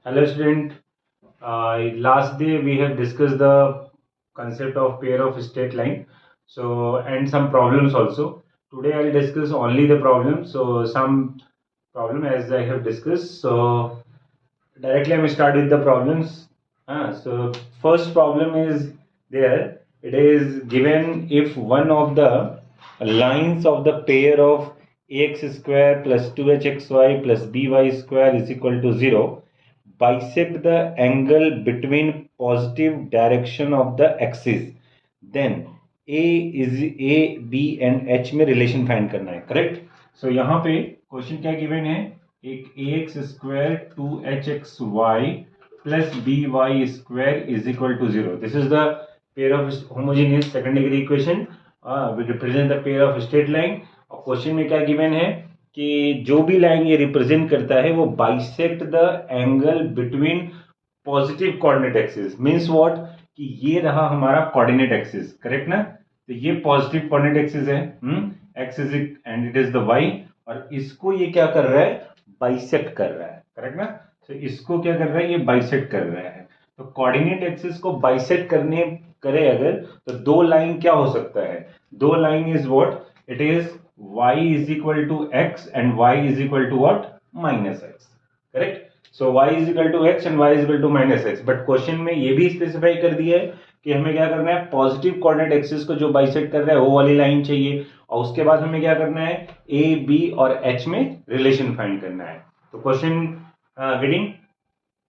Hello student, last day we have discussed the concept of pair of straight line, so and some problems also. Today I'll discuss only the problem, so some problem as I have discussed. So directly I will start with the problems. So first problem is there. It is given if one of the lines of the pair of ax square plus 2hxy plus by square is equal to 0 bisect the angle between positive direction of the axis, then a b and h में relation find करना है. Correct. सो यहाँ पे question क्या given है, एक ax square 2hxy plus by square is equal to 0. This is the pair of homogeneous second degree equation which represent the pair of straight line. और question में क्या गिवन है कि जो भी लाइन ये रिप्रेजेंट करता है वो bisect the angle between positive coordinate axis. Means what कि ये रहा हमारा कोऑर्डिनेट एक्सिस. करेक्ट ना. तो ये पॉजिटिव कोऑर्डिनेट एक्सिस है, X is and it is the Y, और इसको ये क्या कर रहा है, बाइसेक्ट कर रहा है. करेक्ट ना. तो इसको क्या कर रहा है, ये बाइसेक्ट कर रहा है. तो कोऑर्डिनेट एक्सिस को बाइसेक्ट करने करे अगर, तो दो लाइन क्या हो सकता है, दो line is what, it is y is equal to x and y is equal to what, minus x. Correct. So y is equal to x and y is equal to minus x. But question में ये भी specify कर दिया है कि हमें क्या करना है, पॉजिटिव कोऑर्डिनेट एक्सिस को जो बाइसेक्ट कर रहा है वो वाली लाइन चाहिए, और उसके बाद हमें क्या करना है, a b और h में रिलेशन फाइंड करना है. तो क्वेश्चन गेटिंग,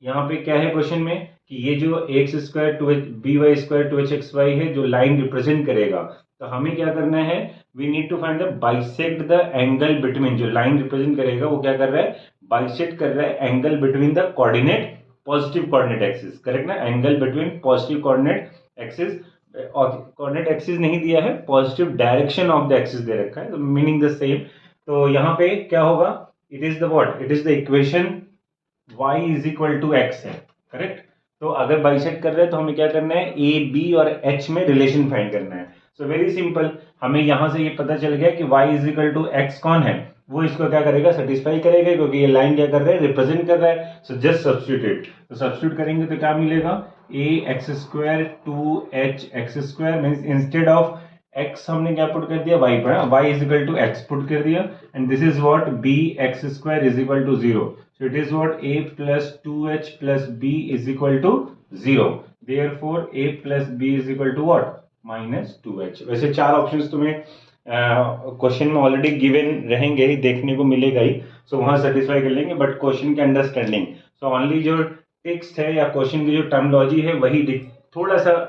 यहाँ पे क्या है क्वेश्चन में कि ये जो X square two B Y square two H X Y है जो लाइन रिप्रेजेंट करेगा, तो हमें क्या करना है, we need to find the bisect the angle between, जो लाइन रिप्रेजेंट करेगा वो क्या कर रहा है, बाइसेक्ट कर रहा है angle between the coordinate positive coordinate axis. Correct ना. Angle between positive coordinate axis, और कोऑर्डिनेट एक्सिस नहीं दिया है, positive direction of the axis दे रखा है, तो मीनिंग द सेम. तो यहाँ पे क्या होगा, it is the what, it is the equation y is equal to X है. करेक्ट. तो अगर बाइसेक्ट कर रहे हैं तो हमें क्या करना है, a b और h में रिलेशन फाइंड करना है. सो वेरी सिंपल, हमें यहां से ये पता चल गया कि y is equal to X कौन है, वो इसको क्या करेगा, सेटिस्फाई करेगा, क्योंकि ये लाइन क्या कर रहा है, रिप्रेजेंट कर रहा है. So just substitute. तो सब्स्टिट्यूट करेंगे तो क्या मिलेगा, a X square two H X square means instead of x हमने क्या पुट कर दिया, y पर, y is equal to x put कर दिया, and this is what b X square is equal to 0. So it is what, a plus 2h plus b is equal to 0. Therefore a plus b is equal to what, minus 2h. वैसे चार options तुम्हें question में already given रहेंगे ही, देखने को मिलेगा ही, सो वहां satisfy कर लेंगे. बट क्वेश्चन के अंडरस्टैंडिंग, सो ओनली जो टेक्स्ट है या क्वेश्चन की जो टर्मोलॉजी है वही थोड़ा सा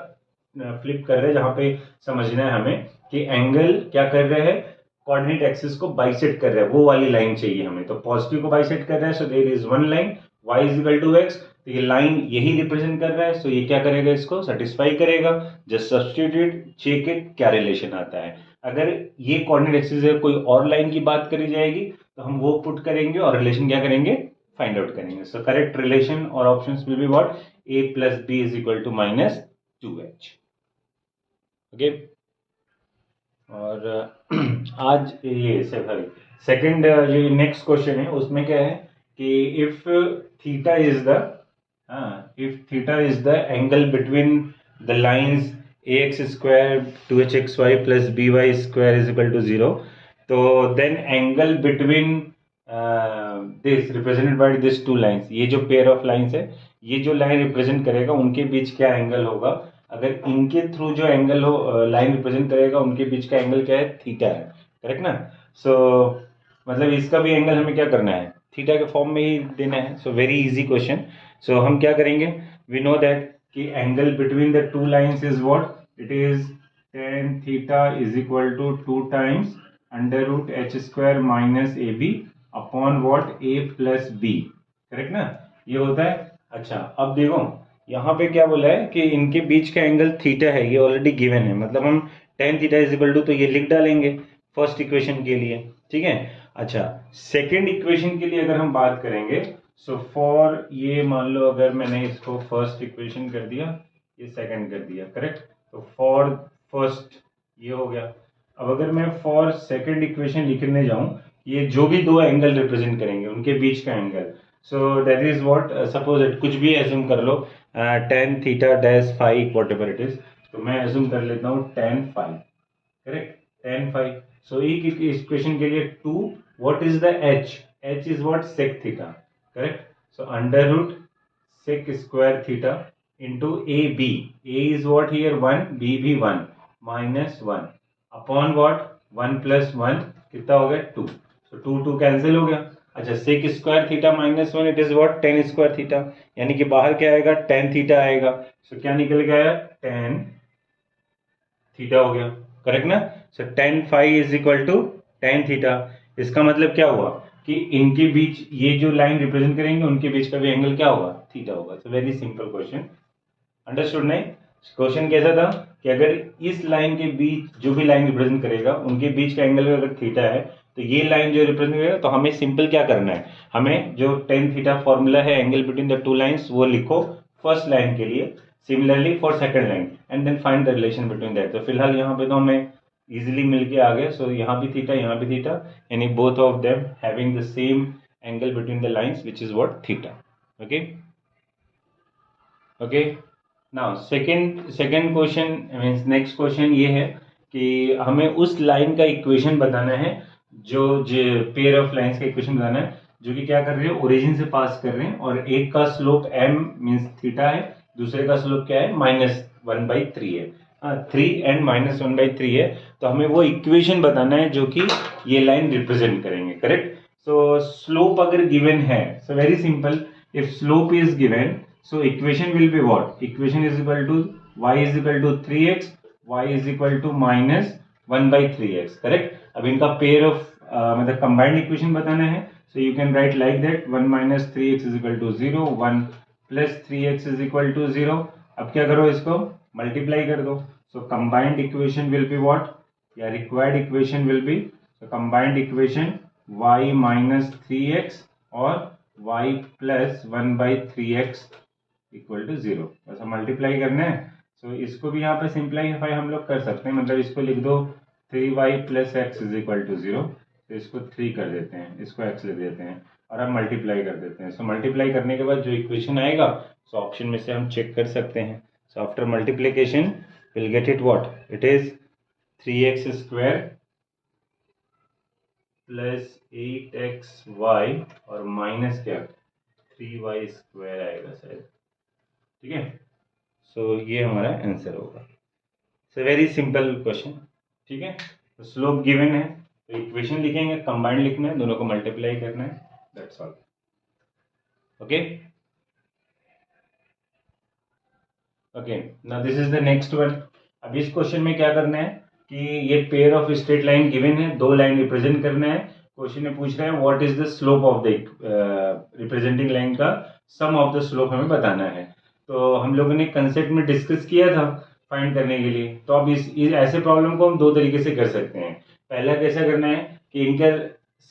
फ्लिप कर रहे हैं, जहां पे समझना है हमें कि एंगल क्या कर रहे हैं, कोऑर्डिनेट एक्सिस को बाइसेक्ट कर रहा है, वो वाली लाइन चाहिए हमें. तो पॉजिटिव को बाइसेक्ट कर रहा है, so there is one line, y is equal to x. तो ये लाइन यही रिप्रेजेंट कर रहा है, सो ये क्या करेगा, इसको सेटिस्फाई करेगा. जस्ट सब्स्टिट्यूट, चेक इट, क्या रिलेशन आता है. अगर ये कोऑर्डिनेट एक्सिस है, कोई और लाइन की बात करी जाएगी तो हम वो पुट करेंगे और रिलेशन क्या करेंगे, फाइंड आउट करेंगे. सो करेक्ट रिलेशन और options will be what, a plus b is equal to minus 2h. Okay. और आज ये सेकंड जो नेक्स्ट क्वेश्चन है उसमें क्या है कि if theta is the angle between the lines ax square 2hxy plus by square is equal to 0, तो then angle between this represented by this two lines, ये जो पेयर ऑफ लाइंस है, ये जो लाइन रिप्रेजेंट करेगा उनके बीच क्या angle होगा. अगर इनके थ्रू जो एंगल हो लाइन रिप्रेजेंट करेगा उनके बीच का एंगल क्या है, थीटा है. करेक्ट ना. सो मतलब इसका भी एंगल हमें क्या करना है, थीटा के फॉर्म में ही देना है. So very easy question. So हम क्या करेंगे, वी नो दैट कि angle between the two lines is what, it is tan theta is equal to 2 times under root H square minus A B upon what, A plus B. Correct ना. ये होता है. अच्छा अब देखो यहाँ पे क्या बोला है कि इनके बीच का एंगल थीटा है, ये ऑलरेडी गिवन है, मतलब हम tan theta is equal to, तो ये लिख डालेंगे फर्स्ट इक्वेशन के लिए. ठीक है. अच्छा सेकंड इक्वेशन के लिए अगर हम बात करेंगे, सो फॉर ये मान लो अगर मैंने इसको फर्स्ट इक्वेशन कर दिया, ये सेकंड कर दिया. करेक्ट. तो फॉर फर्स्ट ये हो गया. अब अगर मैं फॉर सेकंड इक्वेशन लिखने जाऊं, ये जो भी दो एंगल रिप्रेजेंट करेंगे उनके बीच का angle, so that is what, suppose it कुछ भी एज्यूम कर लो, tan theta dash phi whatever it is, तो मैं एज्यूम कर लेता हूँ tan phi, correct, tan phi. So एक इक्वेशन के लिए 2, what is the h is what sec theta, correct. So under root sec square theta into AB. A is what here 1, B भी 1, minus 1 upon what 1 plus 1 कितना हो गया 2. So 2 cancel हो गया. अच्छा, sec square theta minus 1 it is what tan square theta, यानी कि बाहर क्या आएगा tan थीटा आएगा. So क्या निकल गया tan थीटा हो गया, करेक्ट ना. So tan phi is equal to tan theta. इसका मतलब क्या हुआ कि इनके बीच ये जो लाइन रिप्रेजेंट करेंगे उनके बीच का भी एंगल क्या होगा, थीटा होगा. सो वेरी सिंपल क्वेश्चन, अंडरस्टूड नहीं. क्वेश्चन कैसा था कि अगर इस लाइन के बीच जो भी लाइन रिप्रेजेंट करेगा उनके बीच का एंगल अगर थीटा है, तो ये लाइन जो रिप्रेजेंट करेगा, तो हमें सिंपल क्या करना है, हमें जो tan थीटा फॉर्मूला है angle between the two lines वो लिखो फर्स्ट लाइन के लिए, similarly for second line, and then find the relation between that. तो फिलहाल यहाँ पे तो हमें इजीली मिलके आ गए. सो यहाँ भी थीटा, यहाँ भी थीटा, यानी both of them having the same angle between the lines which is what theta. Okay okay. Now second question means next question ये है कि हमें उस लाइन का इक्वेशन बताना है, जो पेयर ऑफ लाइंस का इक्वेशन बताना है जो कि क्या कर रहे हैं, ओरिजिन से पास कर रहे हैं, और एक का स्लोप m मींस थीटा है, दूसरे का स्लोप क्या है -1/3 है. 3 एंड -1/3 है. तो हमें वो इक्वेशन बताना है जो कि ये लाइन रिप्रेजेंट करेंगे, करेक्ट. सो स्लोप अगर गिवन है, so very simple, if slope is given, so equation will be what, equation is equal to y is equal to 3x, y is equal to -1/3x, correct. अब इनका pair of मतलब combined equation बताना है. so you can write like that, 1 - 3x is equal to 0, 1 plus 3x is equal to 0. अब क्या करो, इसको multiply कर दो. so combined equation will be what, या required equation will be, so combined equation y - 3x और y plus 1/3x equal to 0. ऐसा multiply करना है. सो इसको भी यहाँ पे सिंप्लीफाई हम लोग कर सकते हैं, मतलब इसको लिख दो 3y + x is equal to 0. तो इसको 3 कर देते हैं, इसको x लिख देते हैं, और अब मल्टीप्लाई कर देते हैं. सो मल्टीप्लाई करने के बाद जो इक्वेशन आएगा, सो ऑप्शन में से हम चेक कर सकते हैं. So after multiplication will get it what, it is 3x² plus 8xy और माइनस क्या 3y² आएगा शायद, ठीक है. सो ये हमारा आंसर होगा. सो वेरी सिंपल क्वेश्चन, ठीक है. तो स्लोप गिवन है, तो इक्वेशन लिखेंगे, कंबाइंड लिखना है, दोनों को मल्टीप्लाई करना है, that's all. Okay okay. Now this is the next one. अब इस क्वेश्चन में क्या करना है कि ये pair of straight line given है, दो लाइन रिप्रेजेंट करना है. क्वेश्चन में पूछ रहा है what is the slope of the representing line का सम ऑफ द स्लोप हमें बताना है. तो हम लोगों ने कंसेप्ट में डिस्कस किया था फाइंड करने के लिए. तो अब इस ऐसे प्रॉब्लम को हम दो तरीके से कर सकते हैं. पहला कैसा करना है कि इनका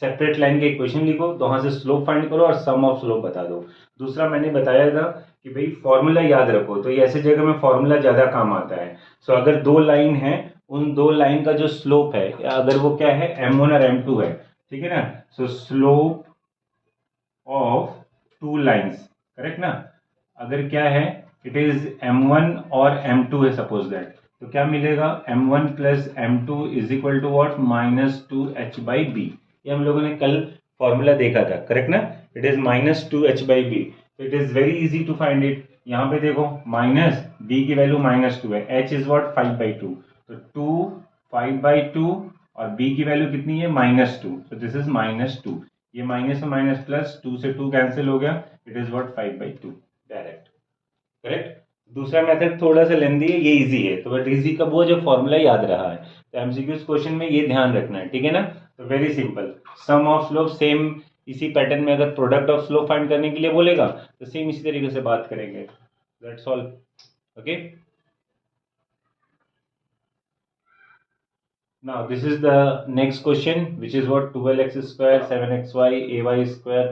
सेपरेट लाइन के इक्वेशन लिखो, तो वहां से स्लोप फाइंड करो और सम ऑफ स्लोप बता दो. दूसरा मैंने बताया था कि भाई फॉर्मूला याद रखो, तो ये ऐसे जगह में फॉर्मूला ज्यादा काम आता है. सो अगर दो लाइन है, उन दो लाइन का जो स्लोप है, अगर वो क्या है m1 और m2 है, ठीक है ना. सो slope of two lines, correct ना. अगर क्या है, इट इज m1 और m2 है सपोज दैट, तो क्या मिलेगा m1 + m2 is equal to what -2h/b. ये हम लोगों ने कल फॉर्मूला देखा था, करेक्ट ना. It is -2h/b. तो it is very easy to find it. यहाँ पे देखो माइनस b की वैल्यू -2 है, h इज व्हाट 5/2, तो 2 5/2 और b की वैल्यू कितनी है -2, तो दिस इज -2. ये माइनस में माइनस प्लस, 2 से 2 कैंसिल हो गया, it is what 5/2 direct, correct. दूसरा मेथड थोड़ा सा लेंदी है, ये इजी है, तो बट इजी कब हुआ जब फॉर्मूला याद रहा है. तो एमसीक्यूज क्वेश्चन में ये ध्यान रखना है, ठीक है ना. तो very simple, sum of slope same इसी पैटर्न में, अगर प्रोडक्ट ऑफ स्लोप फाइंड करने के लिए बोलेगा तो सेम इसी तरीके से बात करेंगे, that's all. Okay. Now this is the next question, which is what 12x², 7xy, ay²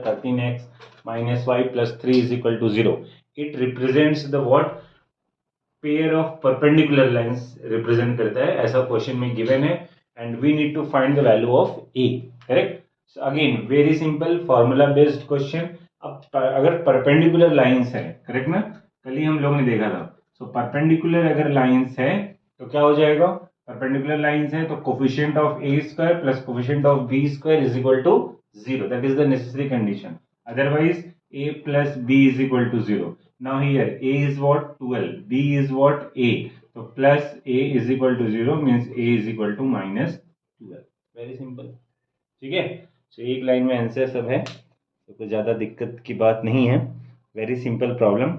13x minus y plus 3 is equal to 0. It represents the what pair of perpendicular lines represent करता है, ऐसा question में given है, and we need to find the value of a, correct. So again very simple formula based question. अब अगर perpendicular lines है, correct ना, कल ही हम लोग ने देखा था। सो परपेंडिकुलर अगर लाइंस है तो क्या हो जाएगा, परपेंडिकुलर लाइंस है तो coefficient of a square plus coefficient of b square is equal to 0, that is the necessary condition, otherwise a plus b is equal to 0. Now here a is what, 12, b is what, a, so plus a is equal to 0 means a is equal to minus 12. Very simple. ठीक है, तो एक line में answer सब है, तो कोई ज़्यादा दिक्कत की बात नहीं है, वेरी सिंपल प्रॉब्लम।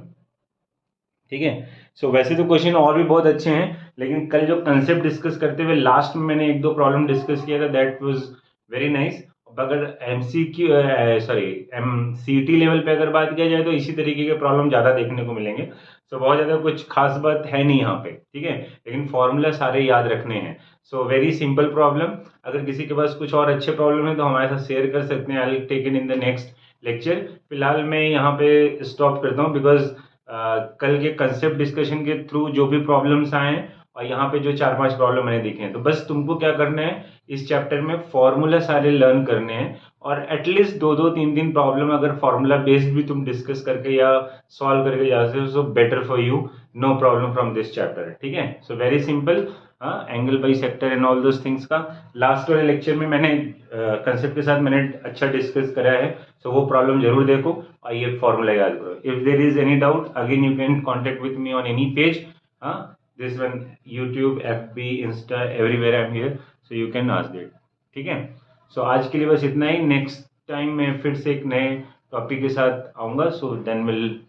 ठीक है, सो वैसे तो क्वेश्चन और भी बहुत अच्छे हैं, लेकिन कल जो कंसेप्ट डिस्कस करते हुए लास्ट में मैंने एक दो प्रॉब्लम डिस्कस किया था, दैट वाज वेरी नाइस। अगर एमसीक्यू सॉरी एमसीटी लेवल पे अगर बात किया जाए तो इसी तरीके के प्रॉब्लम ज़्यादा देखने को मिलेंगे। सो बहुत ज़्यादा कुछ खास बात है नहीं यहाँ पे, ठीक है, लेकिन फॉर्मूला सारे याद रखने हैं। सो वेरी सिंपल प्रॉब्लम। अगर किसी के पास कुछ और अच्छे प्रॉब्लम है तो हमारे साथ शेयर कर सकते हैं, I will take it in the next lecture. फिलहाल मैं यहाँ पे स्टॉप करता हूँ, बिकॉज कल के कंसेप्ट डिस्कशन के थ्रू जो भी प्रॉब्लम्स आए हैं और यहाँ पे जो 4-5 प्रॉब्लम मैंने देखे हैं, तो बस तुमको क्या करना है, इस चैप्टर में फॉर्मूला सारे लर्न करने हैं, और एटलीस्ट 2-2 3-3 प्रॉब्लम अगर फॉर्मूला बेस्ड भी तुम डिस्कस करके या सॉल्व करके जाते हो, so better for you, no problem from this chapter. ठीक है, so very simple, angle bisector and all those things का लास्ट वाले लेक्चर में मैंने कंसेप्ट के साथ मैंने अच्छा डिस्कस करा है, सो वो प्रॉब्लम जरूर देखो और ये फॉर्मूला याद करो। If there is any doubt again you can contact with me on any page, this one YouTube, FB, Insta, everywhere I am here, so you can ask it. ठीक है, सो आज के लिए बस इतना ही। नेक्स्ट टाइम मैं फिर से एक नए टॉपिक के साथ आऊँगा, so then will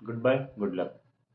goodbye, good luck.